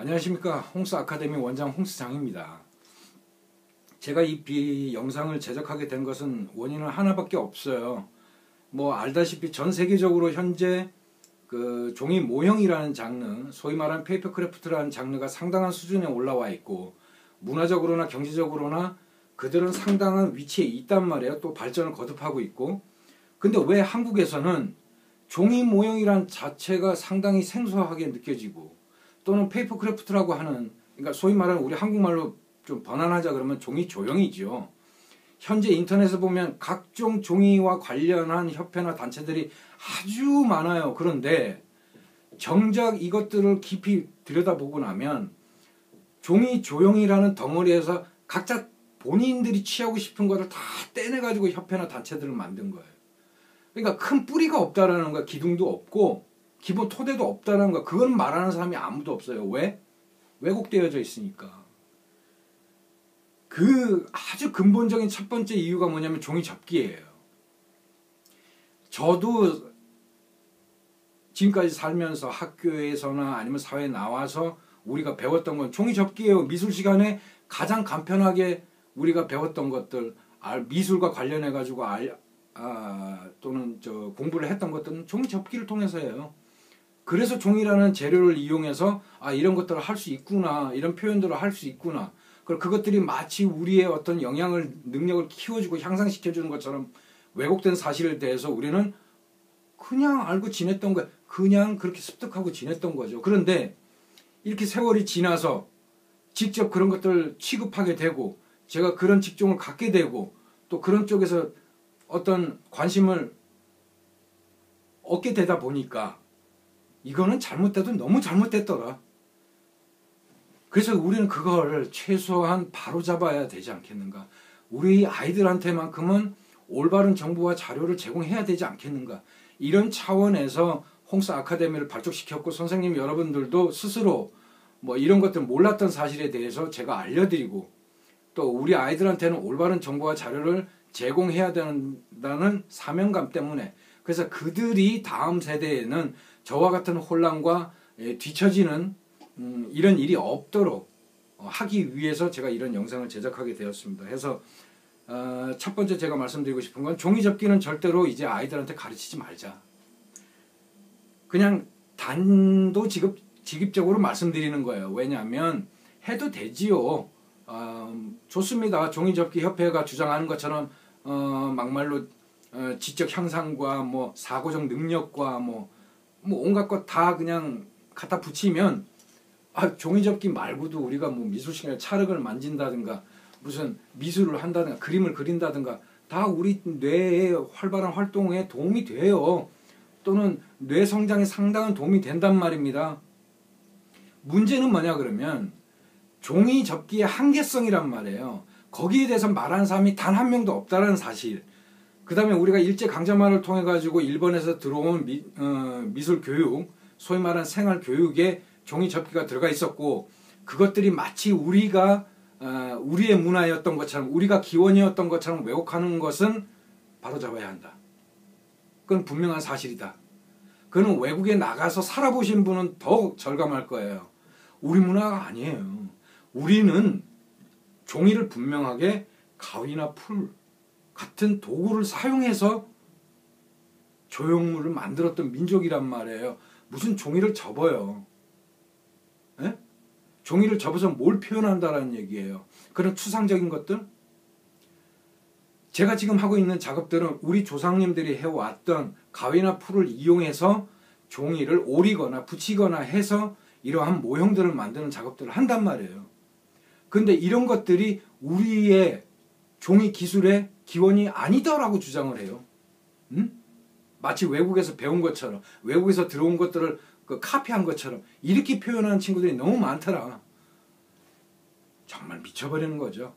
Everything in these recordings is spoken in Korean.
안녕하십니까. 홍스 아카데미 원장 홍스장입니다. 제가 이 영상을 제작하게 된 것은 원인은 하나밖에 없어요. 뭐 알다시피 전 세계적으로 현재 그 종이 모형이라는 장르, 소위 말하는 페이퍼 크래프트라는 장르가 상당한 수준에 올라와 있고, 문화적으로나 경제적으로나 그들은 상당한 위치에 있단 말이에요. 또 발전을 거듭하고 있고. 근데 왜 한국에서는 종이 모형이란 자체가 상당히 생소하게 느껴지고, 또는 페이퍼 크래프트라고 하는, 그러니까 소위 말하는 우리 한국말로 좀 번안하자 그러면 종이 조형이죠. 현재 인터넷에 보면 각종 종이와 관련한 협회나 단체들이 아주 많아요. 그런데 정작 이것들을 깊이 들여다보고 나면 종이 조형이라는 덩어리에서 각자 본인들이 취하고 싶은 것을 다 떼내가지고 협회나 단체들을 만든 거예요. 그러니까 큰 뿌리가 없다라는 거야. 기둥도 없고 기본 토대도 없다는 거. 그건 말하는 사람이 아무도 없어요. 왜? 왜곡되어져 있으니까. 그 아주 근본적인 첫 번째 이유가 뭐냐면 종이 접기예요. 저도 지금까지 살면서 학교에서나 아니면 사회에 나와서 우리가 배웠던 건 종이 접기예요. 미술 시간에 가장 간편하게 우리가 배웠던 것들, 미술과 관련해 가지고 또는 공부를 했던 것들은 종이 접기를 통해서예요. 그래서 종이라는 재료를 이용해서 이런 것들을 할 수 있구나, 이런 표현들을 할 수 있구나. 그것들이 마치 우리의 어떤 능력을 키워주고 향상시켜주는 것처럼 왜곡된 사실에 대해서 우리는 그냥 알고 지냈던 거예요. 그냥 그렇게 습득하고 지냈던 거죠. 그런데 이렇게 세월이 지나서 직접 그런 것들을 취급하게 되고, 제가 그런 직종을 갖게 되고, 또 그런 쪽에서 어떤 관심을 얻게 되다 보니까 이거는 잘못돼도 너무 잘못됐더라. 그래서 우리는 그거를 최소한 바로잡아야 되지 않겠는가. 우리 아이들한테만큼은 올바른 정보와 자료를 제공해야 되지 않겠는가. 이런 차원에서 홍스 아카데미를 발족시켰고, 선생님 여러분들도 스스로 뭐 이런 것들 몰랐던 사실에 대해서 제가 알려드리고, 또 우리 아이들한테는 올바른 정보와 자료를 제공해야 된다는 사명감 때문에, 그래서 그들이 다음 세대에는 저와 같은 혼란과 뒤처지는 이런 일이 없도록 하기 위해서 제가 이런 영상을 제작하게 되었습니다. 해서 첫 번째 제가 말씀드리고 싶은 건, 종이 접기는 절대로 이제 아이들한테 가르치지 말자. 그냥 단도직입적으로 말씀드리는 거예요. 왜냐하면 해도 되지요. 좋습니다. 종이접기 협회가 주장하는 것처럼 막말로 지적 향상과 뭐 사고적 능력과 뭐 온갖 것 다 그냥 갖다 붙이면, 종이접기 말고도 우리가 뭐 미술 시간에 찰흙을 만진다든가 무슨 미술을 한다든가 그림을 그린다든가 다 우리 뇌의 활발한 활동에 도움이 돼요. 또는 뇌 성장에 상당한 도움이 된단 말입니다. 문제는 뭐냐 그러면 종이 접기의 한계성이란 말이에요. 거기에 대해서 말하는 사람이 단 한 명도 없다는 사실. 그 다음에 우리가 일제강점기를 통해 가지고 일본에서 들어온 미술 교육, 소위 말하는 생활 교육에 종이 접기가 들어가 있었고, 그것들이 마치 우리의 문화였던 것처럼, 우리가 기원이었던 것처럼 왜곡하는 것은 바로잡아야 한다. 그건 분명한 사실이다. 그는 외국에 나가서 살아보신 분은 더 절감할 거예요. 우리 문화가 아니에요. 우리는 종이를 분명하게 가위나 풀 같은 도구를 사용해서 조형물을 만들었던 민족이란 말이에요. 무슨 종이를 접어요. 에? 종이를 접어서 뭘 표현한다라는 얘기예요. 그런 추상적인 것들? 제가 지금 하고 있는 작업들은 우리 조상님들이 해왔던 가위나 풀을 이용해서 종이를 오리거나 붙이거나 해서 이러한 모형들을 만드는 작업들을 한단 말이에요. 근데 이런 것들이 우리의 종이 기술의 기원이 아니다라고 주장을 해요. 마치 외국에서 배운 것처럼, 외국에서 들어온 것들을 카피한 것처럼 이렇게 표현하는 친구들이 너무 많더라. 정말 미쳐버리는 거죠.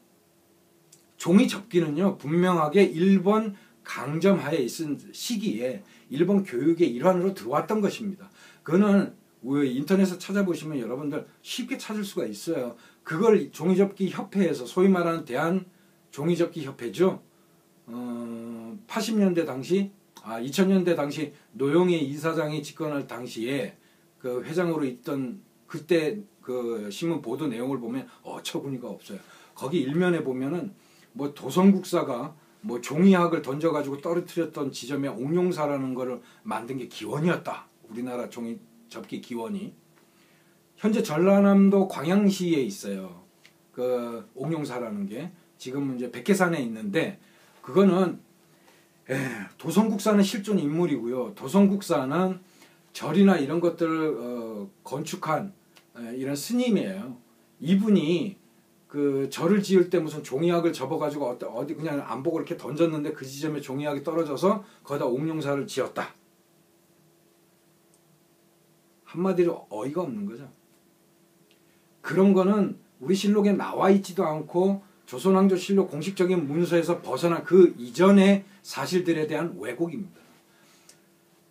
종이 접기는요, 분명하게 일본 강점하에 있은 시기에 일본 교육의 일환으로 들어왔던 것입니다. 그거는 인터넷에 찾아보시면 여러분들 쉽게 찾을 수가 있어요. 그걸 종이접기 협회에서, 소위 말하는 대한 종이접기 협회죠. 80년대 당시, 2000년대 당시 노영희 이사장이 집권할 당시에 그 회장으로 있던 그 그때 그 신문 보도 내용을 보면 어처구니가 없어요. 거기 일면에 보면은 뭐 도성국사가 뭐 종이학을 던져가지고 떨어뜨렸던 지점에 옥룡사라는 거를 만든 게 기원이었다. 우리나라 종이 접기 기원이. 현재 전라남도 광양시에 있어요. 그 옥룡사라는 게 지금은 이제 백계산에 있는데 그거는 도성국사는 실존 인물이고요. 도성국사는 절이나 이런 것들을 건축한 이런 스님이에요. 이분이 그 절을 지을 때 무슨 종이학을 접어가지고 어디 그냥 안 보고 이렇게 던졌는데 그 지점에 종이학이 떨어져서 거기다 옥룡사를 지었다. 한마디로 어이가 없는 거죠. 그런 거는 우리 실록에 나와 있지도 않고 조선왕조실록 공식적인 문서에서 벗어난 그 이전의 사실들에 대한 왜곡입니다.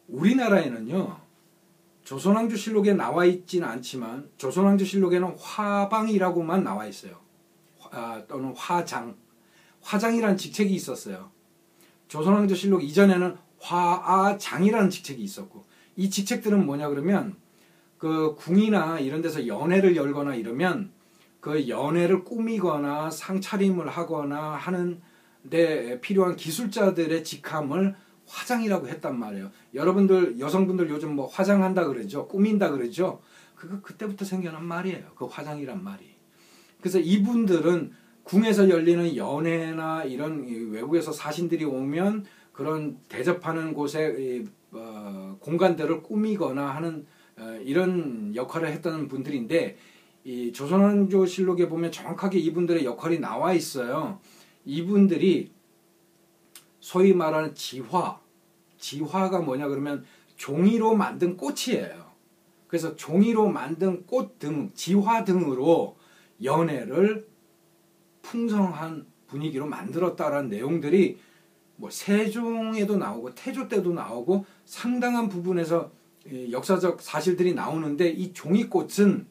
우리나라에는요. 조선왕조실록에 나와 있지는 않지만 조선왕조실록에는 화방이라고만 나와 있어요. 또는 화장. 화장이라는 직책이 있었어요. 조선왕조실록 이전에는 화아장이라는 직책이 있었고 이 직책들은 뭐냐 그러면 그 궁이나 이런 데서 연회를 열거나 이러면 그 연회를 꾸미거나 상차림을 하거나 하는 데 필요한 기술자들의 직함을 화장이라고 했단 말이에요. 여러분들 여성분들 요즘 뭐 화장한다 그러죠. 꾸민다 그러죠. 그거 그때부터 생겨난 말이에요. 그 화장이란 말이. 그래서 이분들은 궁에서 열리는 연회나 이런 외국에서 사신들이 오면 그런 대접하는 곳에 공간들을 꾸미거나 하는 이런 역할을 했던 분들인데 이 조선왕조실록에 보면 정확하게 이분들의 역할이 나와 있어요. 이분들이 소위 말하는 지화가 뭐냐 그러면 종이로 만든 꽃이에요. 그래서 종이로 만든 꽃 등, 지화 등으로 연회를 풍성한 분위기로 만들었다라는 내용들이 뭐 세종에도 나오고 태조 때도 나오고 상당한 부분에서 역사적 사실들이 나오는데 이 종이꽃은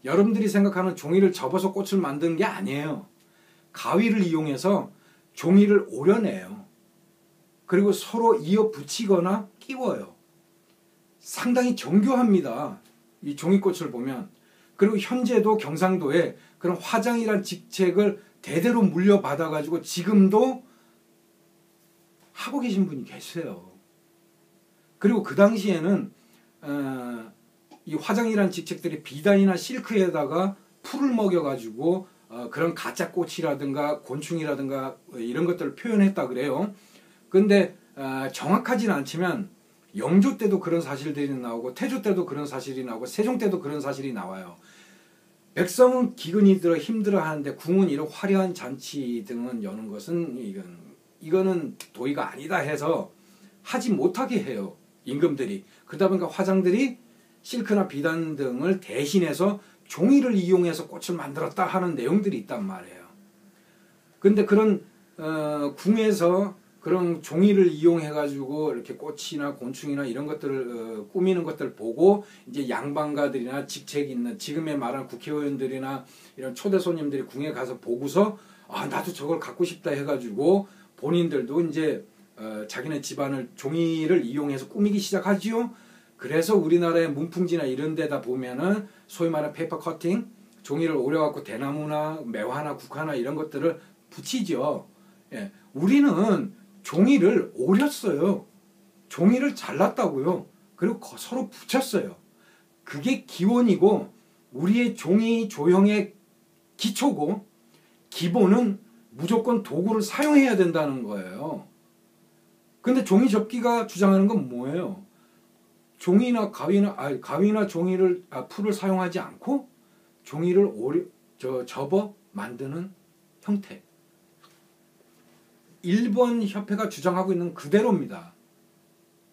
여러분들이 생각하는 종이를 접어서 꽃을 만드는 게 아니에요. 가위를 이용해서 종이를 오려내요. 그리고 서로 이어 붙이거나 끼워요. 상당히 정교합니다. 이 종이꽃을 보면. 그리고 현재도 경상도에 그런 화장이란 직책을 대대로 물려받아가지고 지금도 하고 계신 분이 계세요. 그리고 그 당시에는 이 화장이란 직책들이 비단이나 실크에다가 풀을 먹여가지고 그런 가짜 꽃이라든가 곤충이라든가 이런 것들을 표현했다 그래요. 근데 정확하지는 않지만 영조 때도 그런 사실들이 나오고 태조 때도 그런 사실이 나오고 세종 때도 그런 사실이 나와요. 백성은 기근이 들어 힘들어 하는데 궁은 이런 화려한 잔치 등은 여는 것은 이거는 도의가 아니다 해서 하지 못하게 해요. 임금들이. 그러다 보니까 화장들이 실크나 비단 등을 대신해서 종이를 이용해서 꽃을 만들었다 하는 내용들이 있단 말이에요. 근데 그런 궁에서 그런 종이를 이용해 가지고 이렇게 꽃이나 곤충이나 이런 것들을 꾸미는 것들을 보고 이제 양반가들이나 직책 있는 지금의 말하는 국회의원들이나 이런 초대 손님들이 궁에 가서 보고서 나도 저걸 갖고 싶다 해가지고 본인들도 이제 자기네 집안을 종이를 이용해서 꾸미기 시작하지요. 그래서 우리나라의 문풍지나 이런 데다 보면은 소위 말하는 페이퍼 커팅, 종이를 오려갖고 대나무나 매화나 국화나 이런 것들을 붙이죠. 예. 우리는 종이를 오렸어요. 종이를 잘랐다고요. 그리고 서로 붙였어요. 그게 기원이고 우리의 종이 조형의 기초고 기본은 무조건 도구를 사용해야 된다는 거예요. 근데 종이 접기가 주장하는 건 뭐예요? 종이나 가위나 종이를 풀을 사용하지 않고 종이를 접어 만드는 형태. 일본 협회가 주장하고 있는 그대로입니다.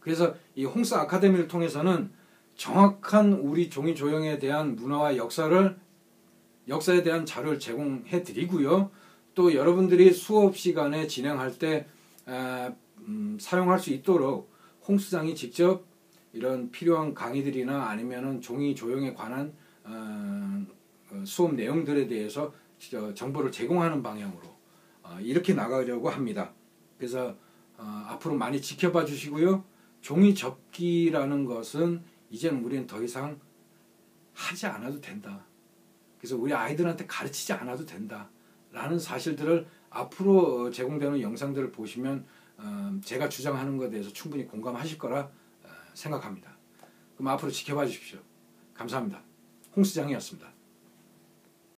그래서 이 홍스 아카데미를 통해서는 정확한 우리 종이 조형에 대한 문화와 역사에 대한 자료를 제공해 드리고요. 또 여러분들이 수업 시간에 진행할 때 사용할 수 있도록 홍수장이 직접 이런 필요한 강의들이나 아니면은 종이 조형에 관한 수업 내용들에 대해서 정보를 제공하는 방향으로 이렇게 나가려고 합니다. 그래서 앞으로 많이 지켜봐 주시고요. 종이 접기라는 것은 이제는 우리는 더 이상 하지 않아도 된다. 그래서 우리 아이들한테 가르치지 않아도 된다. 라는 사실들을 앞으로 제공되는 영상들을 보시면 제가 주장하는 것에 대해서 충분히 공감하실 거라 생각합니다. 그럼 앞으로 지켜봐 주십시오. 감사합니다. 홍수장이었습니다.